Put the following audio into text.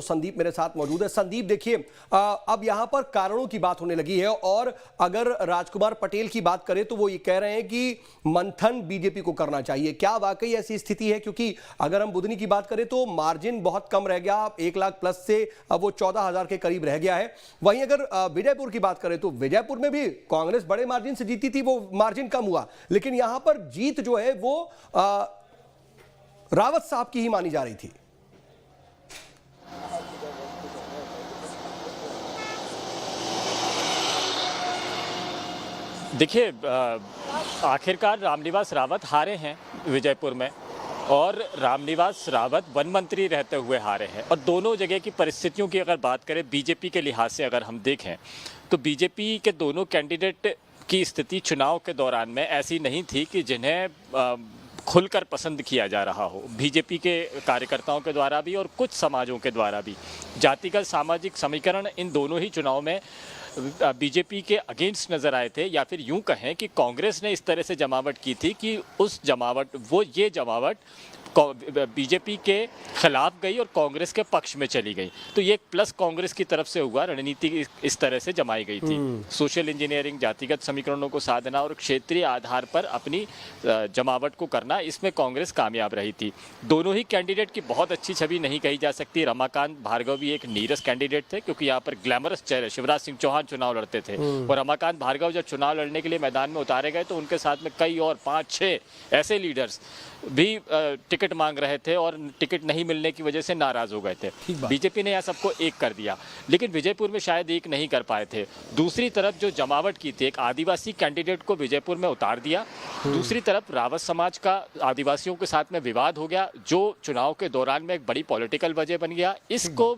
संदीप मेरे साथ मौजूद है। संदीप देखिए, अब यहां पर कारणों की बात होने लगी है और अगर राजकुमार पटेल की बात करें तो वो ये कह रहे हैं कि मंथन बीजेपी को करना चाहिए। क्या वाकई ऐसी स्थिति है? क्योंकि अगर हम बुधनी की बात करें तो मार्जिन बहुत कम रह गया, 1 लाख प्लस से अब वो 14,000 के करीब रह गया है। वहीं अगर विजयपुर की बात करें तो विजयपुर में भी कांग्रेस बड़े मार्जिन से जीती थी, वो मार्जिन कम हुआ, लेकिन यहां पर जीत जो है वो रावत साहब की ही मानी जा रही थी। देखिए, आखिरकार रामनिवास रावत हारे हैं विजयपुर में, और रामनिवास रावत वन मंत्री रहते हुए हारे हैं। और दोनों जगह की परिस्थितियों की अगर बात करें बीजेपी के लिहाज से अगर हम देखें तो बीजेपी के दोनों कैंडिडेट की स्थिति चुनाव के दौरान में ऐसी नहीं थी कि जिन्हें खुलकर पसंद किया जा रहा हो। बीजेपी के कार्यकर्ताओं के द्वारा भी और कुछ समाजों के द्वारा भी जातिगत सामाजिक समीकरण इन दोनों ही चुनाव में बीजेपी के अगेंस्ट नज़र आए थे, या फिर यूं कहें कि कांग्रेस ने इस तरह से जमावट की थी कि ये जमावट बीजेपी के खिलाफ गई और कांग्रेस के पक्ष में चली गई। तो ये एक प्लस कांग्रेस की तरफ से हुआ, रणनीति इस तरह से जमाई गई थी। सोशल इंजीनियरिंग, जातिगत समीकरणों को साधना और क्षेत्रीय आधार पर अपनी जमावट को करना, इसमें कांग्रेस कामयाब रही थी। दोनों ही कैंडिडेट की बहुत अच्छी छवि नहीं कही जा सकती। रमाकांत भार्गव भी एक नीरस कैंडिडेट थे, क्योंकि यहाँ पर ग्लैमरस चेहरे शिवराज सिंह चौहान चुनाव लड़ते थे, और रमाकांत भार्गव जब चुनाव लड़ने के लिए मैदान में उतारे गए तो उनके साथ में कई और 5-6 ऐसे लीडर्स भी टिकट मांग रहे थे और टिकट नहीं मिलने की वजह से नाराज हो गए थे। बीजेपी ने यह सबको एक कर दिया, लेकिन विजयपुर में शायद एक नहीं कर पाए थे। दूसरी तरफ जो जमावट की थी, एक आदिवासी कैंडिडेट को विजयपुर में उतार दिया, दूसरी तरफ रावत समाज का आदिवासियों के साथ में विवाद हो गया, जो चुनाव के दौरान में एक बड़ी पॉलिटिकल वजह बन गया। इसको